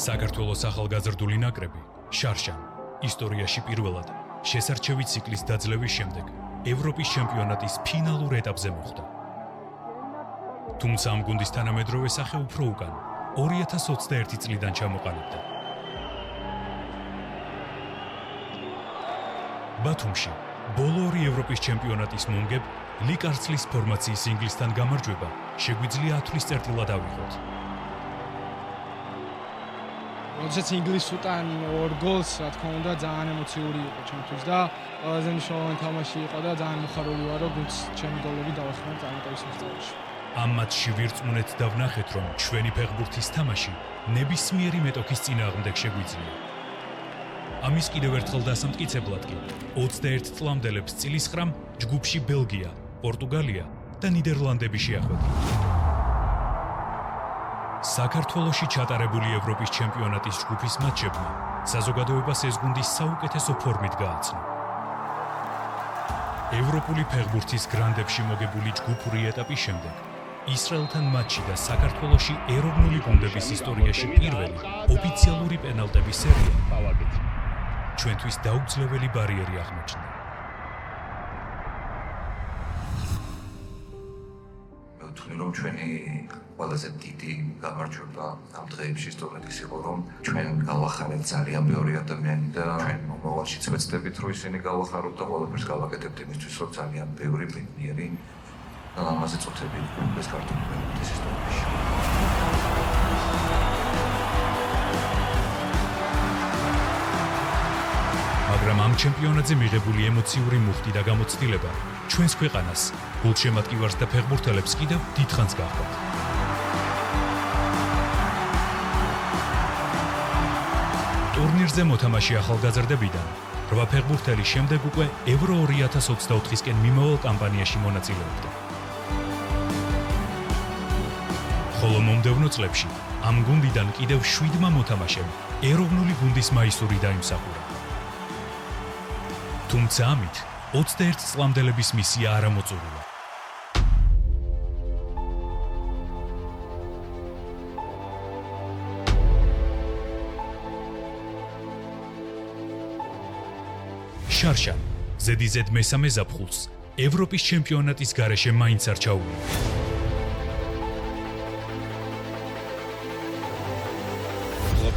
საქართველოს ახალგაზრდული ნაკრები შარშან ისტორიაში პირველად შესარჩევი ციკლის დაძლევის შემდეგ ევროპის ჩემპიონატის ფინალურ ეტაპზე მოხვდა. თუმცა ამ გუნდის თანამედროვე სახე უფრო უკან 2021 წლიდან ჩამოყალიბდა. ბათუმში ბოლო ორი ევროპის ჩემპიონატის მომგებ ლიკ არცლის ფორმაციის ინგლისთან გამარჯვება შეგვიძლია ათვლის წერტილად ავიღოთ. როდესაც ინგლისს უტან ორ გოლს, რა თქმა უნდა, ძალიან ემოციური იყო ჩემთვის და ყველაზე მნიშვნელოვანი თამაში იყო და ძალიან მოხარული ვარ, რომ გუნდს ჩემი გოლები დავახმარეთ წარმატების მიღწევაში. ამ მატჩში ვირწმუნეთ და ვნახეთ, რომ ჩვენი ფეხბურთის თამაში ნებისმიერი მეტოქის წინააღმდეგ შეგვიძლია. ამის კიდევ ერთხელ დასამტკიცებლად კი 21 წლამდელებს წილისხრამ ჯგუფში ბელგია, პორტუგალია და ნიდერლანდები შეახვედრა. საქართველოში ჩატარებული ევროპის ჩემპიონატის ჯგუფის მატჩებმა საზოგადოებას ეს გუნდის საუკეთესო ფორმით გააცნო. ევროპული ფეხბურთის გრანდებში მოგებული ჯგუფური ეტაპის შემდეგ ისრაელთან მატჩი და საქართველოში ეროვნული გუნდების ისტორიაში პირველი ოფიციალური პენალტების სერია ჩვენთვის დაუძლეველი ბარიერი აღმოჩნდა. რომ ჩვენი ყველაზე დიდი გამარჯვება ამ დღეებში სწორედ იყო, რომ ჩვენ გავახარეთ ძალიან ბევრი ადამიანი და ჩვენ მომავალშიც ვეცდებით, რომ ისინი გავახაროთ და ყველაფერს გავაკეთებთ იმისთვის, რომ ძალიან ბევრი ბედნიერი და ლამაზი წუთები ეს ქართული ფეხბურთის ისტორიაში. მაგრამ ამ ჩემპიონატზე მიღებული ემოციური მუხტი და გამოცდილება ჩვენს ქვეყანას, გულშემატკივარს და ფეხბურთელებს კიდევ დიდხანს გაჰყავთ. ტურნირზე მოთამაშე ახალგაზრდებიდან 8 ფეხბურთელი შემდეგ უკვე ევრო 2024-ისკენ მიმავალ კამპანიაში მონაწილეობდა. ხოლო მომდევნო წლებში ამ გუნდიდან კიდევ 7 მოთამაშემ ეროვნული გუნდის მაისური დაიმსახურა. თუმცა ამით 21 წლამდელების მისია არ ამოწურულა. შარშან ზედიზედ მესამე ზაფხულს ევროპის ჩემპიონატის გარეშე მაინც არ ჩაუვლია.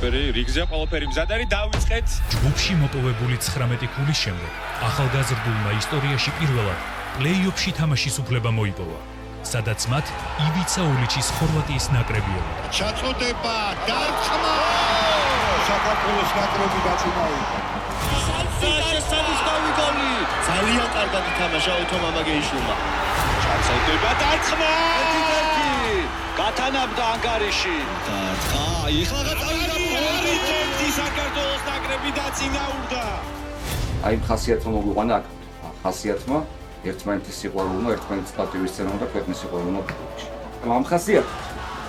რიგზე ყველაფერი მზად არის, დავიწყეთ. ჯგუფში მოპოვებული 19 ქულის შემდეგ ახალგაზრდულმა ისტორიაში პირველად პლეი-ოფში თამაშის უფლება მოიპოვა, სადაც მათ ივიცა ოლიჩის ხორვატიის ნაკრები ელოდა. ჩაწოდება, დარტყმა! საქართველოს ნაკრები დაწინაურდა. შესაძლებელი გოლი! ძალიან კარგად ითამაშა ოტო მამაგეიშვილმა. ჩაწოდება, დარტყმა! გათანაბდა ანგარიში. დარტყმა, იხლა გავიდა საქართველოს ნაკრები დაწინაურდა. აი ხასიათმა მოგვიყვანა აქ. ხასიათმა ერთმანეთის სიყვარულმა, ერთმანეთის პატივისცემამ და ქვეყნის სიყვარულმა. ამ ხასიათს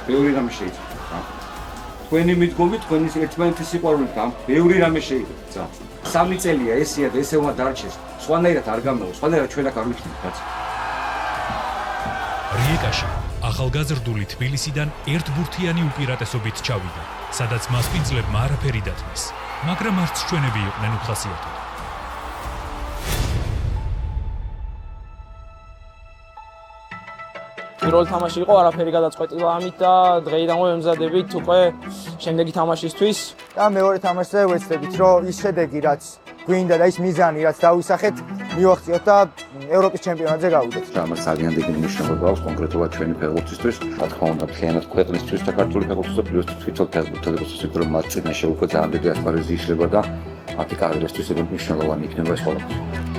ბევრი რამე შეიძლება. თქვენი მიდგომი, თქვენი ერთმანეთის სიყვარულით ამ ბევრი რამე შეიძლება. 3 წელია ესია და ესე უნდა დარჩეს. სხვანაირად არ გამოვ, სხვანაირად ჩვენ აქ არ ვიქნებით, კაცი. რიეკაში ახალგაზრდული თბილისიდან ერთბურთიანი უპირატესობით ჩავიდა, სადაც მასპინძლებმა არაფერი დათმეს, მაგრამ არც ჩვენები იყვნენ უხასიათოდ. პირველი თამაში იყო, არაფერი გადაწყვეტილა ამით და დღეიდანვე ვემზადებით უკვე შემდეგი თამაშისთვის. და მეორე თამაშზე ვეცდებით, რომ ის შედეგი, რაც გვინდა და ის მიზანი, რაც დავისახეთ, მივახციოთ და ევროპის ჩემპიონატზე გავიდეთ. ამას ძალიან დიდი მნიშვნელობა აქვს კონკრეტულად ჩვენი ფეხბურთისთვის, რა თქმა უნდა, მთლიანად ქვეყნისთვის და ქართული ფეხბურთისთვის და პლუს თვითონ ფეხბურთელებს ვფიქრობ, რომ მათ წინაშე უკვე ძალიან დიდი ასპარეზი იშლება და მათი კარიერისთვის მნიშვნელოვანი იქნება ეს ყველაფერი.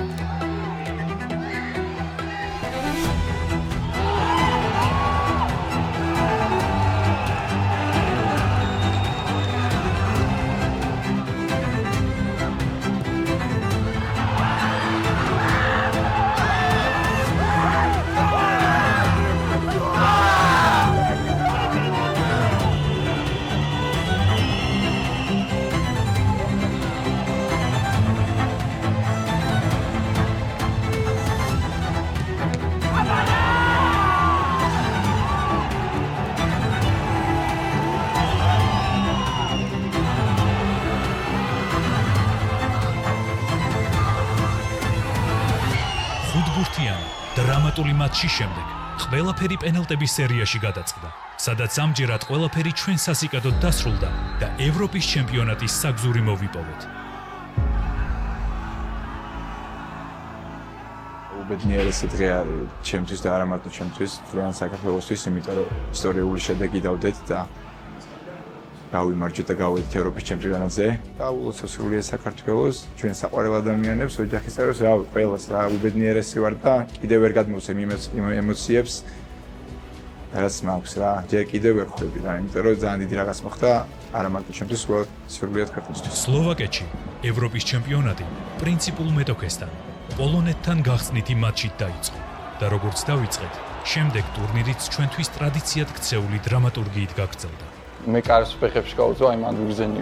ფეხბურთიანი, დრამატული მატჩის შემდეგ ყველაფერი პენალტების სერიაში გადაწყდა, სადაც ამჯერად ყველაფერი ჩვენ სასიკადოდ დასრულდა და ევროპის ჩემპიონატის საგზური მოვიპოვეთ. უბედნიერესი დღე არის ჩემთვის და არა მარტო ჩემთვის, თუნდაც საქართველოსთვის, იმიტომ რომ ისტორიული შედეგი დავდეთ და გავიმარჯვეთ და გავედით ევროპის ჩემპიონატზე. გაულოცავსულია საქართველოს, ჩვენ საყვარელ ადამიანებს, ოჯახის წევრებს, ყველას რა უბედნიერესი ვარ და კიდევ ვერ გადმოვცემ იმ ემოციებს, რაც მაქვს რა. ჯერ კიდევ ვერ ხვდები რა, იმიტომ რომ ძალიან დიდი რაღაც მოხდა, არა მარტო ჩემთვის, სრულიად საქართველოსთვის. სლოვაკეთში ევროპის ჩემპიონატი პრინციპულ მეტოქესთან, პოლონეთთან გახსნითი მატჩით დაიწყო და როგორც დავიწყეთ, შემდეგ ტურნირიც ჩვენთვის ტრადიციად ქცეული დრამატურგიით გაგრძელდა. მე კარს ფეხებში გავუძვა, აი მან ვიგზენი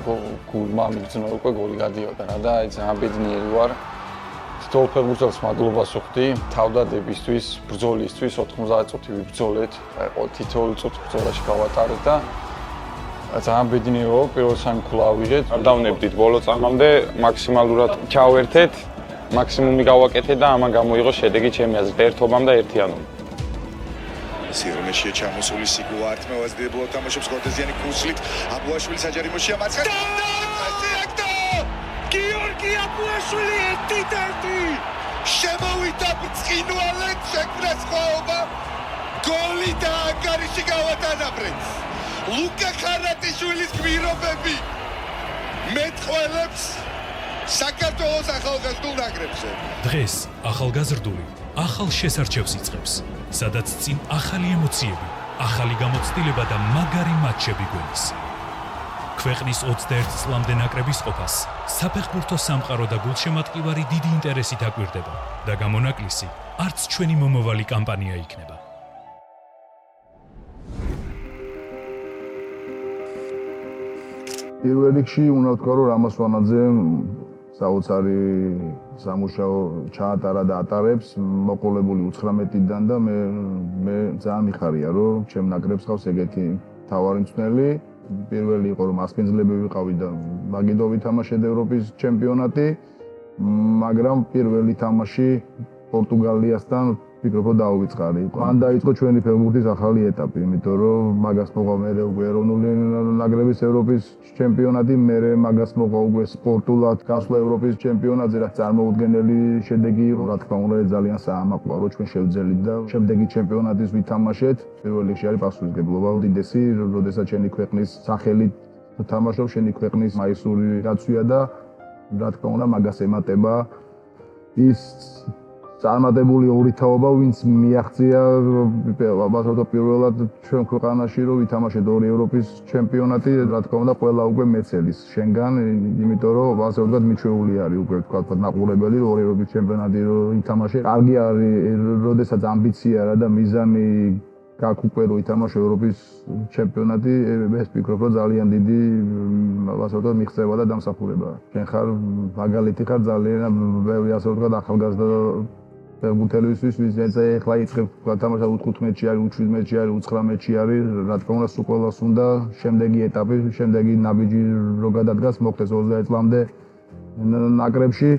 გულმა მიგზნო უკვე გოლი გადიოდა რა და აი ძალიან ბედნიერი ვარ. თითოეულ ფეხბურთელს მადლობას ვუხდი თავდადებისთვის, ბრძოლისთვის 90 წუთი ვიბრძოლეთ, აი თითოეულ წუთს ბრძოლაში გავატარეთ და ძალიან ბედნიერი ვარ, პირველ სამი ქულა ავიღეთ. არ დავნებდით ბოლო წამამდე, მაქსიმალურად ჩავერთეთ, მაქსიმუმი გავაკეთეთ და ამან გამოიღო შედეგი ჩემი აზრით ერთობამ და ერთიანობამ. სირონეშია ჩამოსული სიგუ არტმევაზდებო თამაშობს გორდეზიანი კუსლით აბუაშვილი საჯარიმოშია მაცხად გიორგი აბუაშვილი ერთიდერთი შემოვიდა ბრწყინვალეთ შექმნა სხვაობა გოლი და ანგარიში გავატანაბრეთ ლუკა ხარატიშვილის გმირობები მეტყველებს საქართველოს ახალგაზრდულ ნაკრებზე დღეს ახალგაზრდული ახალ შესარჩევს იწყებს, სადაც წინ ახალი ემოციები, ახალი გამოცდილება და მაგარი მატჩები გვენის. ქვეყნის 21 წლამდე ნაკრების ყოფას საფეხბურთო სამყარო და გულშემატკივარი დიდი ინტერესით აკვირდება და გამონაკლისი არც ჩვენი მომავალი კამპანია იქნება. პირველ რიგში უნდა ვთქვა, რომ რამაზ ვანაძემ საოცარი სამუშაო ჩაატარა და ატარებს მოყოლებული 19-დან და მე ძალიან მიხარია, რომ ჩემ ნაკრებს ყავს ეგეთი მთავარი მწვრთნელი. პირველი იყო, რომ მასპინძლები ვიყავი და მაგიდო ვითამაშეთ ევროპის ჩემპიონატი, მაგრამ პირველი თამაში პორტუგალიასთან ვფიქრობ, რომ დაუვიწყარი. მან დაიწყო ჩვენი ფეხბურთის ახალი ეტაპი, იმიტომ რომ მაგას მოყვა მერე უკვე ეროვნული ნაკრების ევროპის ჩემპიონატი, მერე მაგას მოყვა უკვე სპორტულად გასვლა ევროპის ჩემპიონატზე, რაც წარმოუდგენელი შედეგი იყო. რა თქმა უნდა, ძალიან საამაყოა, რომ ჩვენ შევძელით და შემდეგი ჩემპიონატის ვითამაშეთ. პირველ რიგში არის პასუხისმგებლობა უდიდესი, როდესაც შენი ქვეყნის სახელით თამაშობ, შენი ქვეყნის მაისური დაცვია და რა თქმა უნდა, მაგას ემატება ის წარმატებული ორი თაობა, ვინც მიაღწია ალბათ პირველად ჩვენ ქვეყანაში, რომ ვითამაშეთ ორი ევროპის ჩემპიონატი, რა თქმა უნდა, ყველა უკვე მეცელის შენგან, იმიტომ რომ ასე ვთქვათ, მიჩვეული არის უკვე ვთქვათ მაყურებელი, ორი ევროპის ჩემპიონატი რომ ითამაშე. კარგი არის, როდესაც ამბიცია რა და მიზანი გაქვს უკვე რომ ითამაშო ევროპის ჩემპიონატი, ეს ვფიქრობ, რომ ძალიან დიდი ასე ვთქვათ მიღწევა და დამსახურებაა. შენ ხარ მაგალითი ხარ ძალიან ბევრი ასე ვთქვათ ახალგაზრდა ფეხბურთელებისთვის, ვინც ახლა იწყებს თამაშს 15-ში არის, 17-ში არის, 19-ში არის, რა თქმა უნდა, სულ ყველას უნდა შემდეგი ეტაპი, შემდეგი ნაბიჯი რო გადადგას, მოხდეს 20 წლამდე ნაკრებში.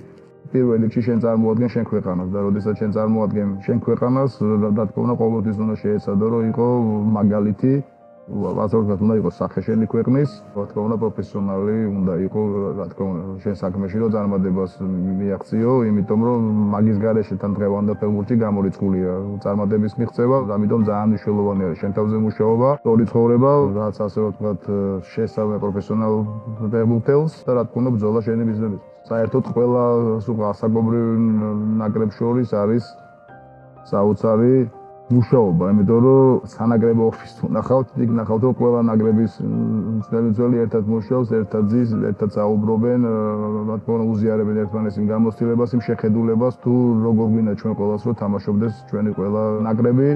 პირველ რიგში შენ წარმოადგენ შენ ქვეყანას და როდესაც შენ წარმოადგენ შენ ქვეყანას, რა თქმა უნდა, ყოველთვის უნდა შეეცადო, რომ იყო მაგალითი, ასე ვთქვათ, უნდა იყოს სახე შენი ქვეყნის, რა თქმა უნდა, პროფესიონალი უნდა იყო, რა თქმა უნდა, შენ საქმეში რომ წარმატებას მიაღწიო, იმიტომ რომ მაგის გარეშე თან დღევანდელ ფეხბურთში გამორიცხულია წარმატების მიღწევა, ამიტომ ძალიან მნიშვნელოვანი არის შენ თავზე მუშაობა, სწორი ცხოვრება, რაც ასე ვთქვათ, შესწავლე პროფესიონალ ფეხბურთელს და რა თქმა უნდა, ბრძოლა შენი მიზნებით. საერთოდ ყველა ასაკობრივ ნაკრებს შორის არის საოცარი მუშაობა, იმიტომ რომ სანაკრებო ოფისს ვნახავთ, იქ ნახავთ, რომ ყველა ნაკრების მწვრთნელი ერთად მუშაობს, ერთად ძის, ერთად საუბრობენ, რა თქმა უნდა, უზიარებენ ერთმანეთს იმ გამოცდილებას, იმ შეხედულებას, თუ როგორ გვინდა ჩვენ ყველას რომ თამაშობდეს ჩვენი ყველა ნაკრები.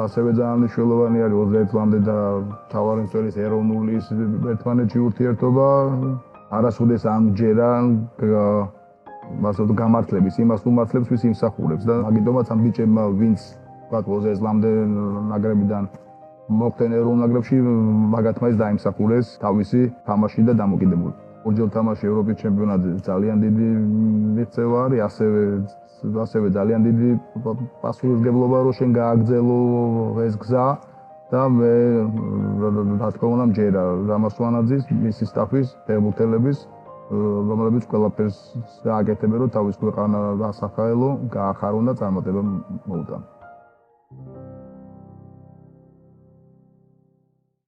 ასევე ძალიან მნიშვნელოვანი არის 21 წლამდე და მთავარი მწვრთნელის ეროვნული ერთმანეთში ურთიერთობა. არასოდეს ამჯერა ასე ვთქვათ გამართლების იმას უმართლებს, ვის იმსახურებს და მაგიტომაც ამ ბიჭებმა, ვინც ვთქვათ 20 წლამდე ნაკრებიდან მოხდნენ ეროვნულ ნაკრებში, მაგათმა ის დაიმსახურეს თავისი თამაში და დამოკიდებულება. ორჯერ თამაში ევროპის ჩემპიონატზე ძალიან დიდი მიღწევა არის, ასევე ასევე ძალიან დიდი პასუხისმგებლობა რომ შენ გააგრძელო ეს გზა და მე რა თქმა უნდა მჯერა რამაზ სვანაძის, მისი სტაფის, ფეხბურთელების, რომლებიც ყველაფერს გააკეთებენ რომ თავის ქვეყანა ასახაელო, გაახარონ და წარმატება მოუტანონ.